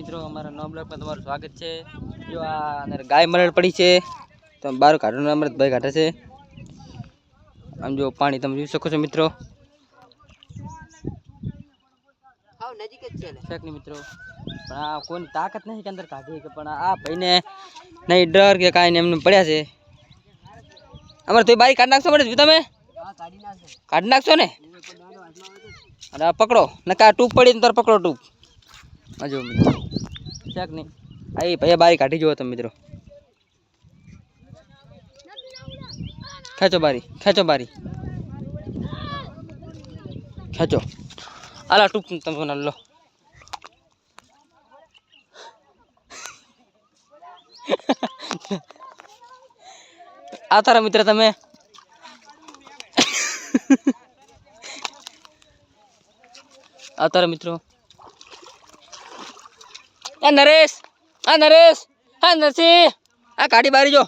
મિત્રો અમારા નવા બ્લોગમાં તમારું સ્વાગત છે। જો આ અંદર ગાય મરડ પડી છે તો બહાર કાઢવાનો અમૃતભાઈ કાઢે છે। આમ જો પાણી તમે જોઈ શકો છો મિત્રો। હાવ નજીક જ છે ને મિત્રો પણ આ કોઈની તાકાત નથી કે અંદર કાઢી કે પણ આ ભાઈને નહીં ડર કે કાંઈ ને એમને પડ્યા છે। અમારે તો બારી કાઢી નાખશો પડે તમે કાઢી નાખશો ને અને આ પકડો નકા ટૂપ પડી ને તાર પકડો ટૂપ હજુ મિત્રો શેક નહીં આ ભાઈ બારી કાઢી જુઓ તમે મિત્રો ખેંચો બારી ખેંચો આલા ટૂપ તમે લો આ તારા મિત્ર તમે આ તારા મિત્રો નરેશ નરસિંહ આ કાઢી બારી જો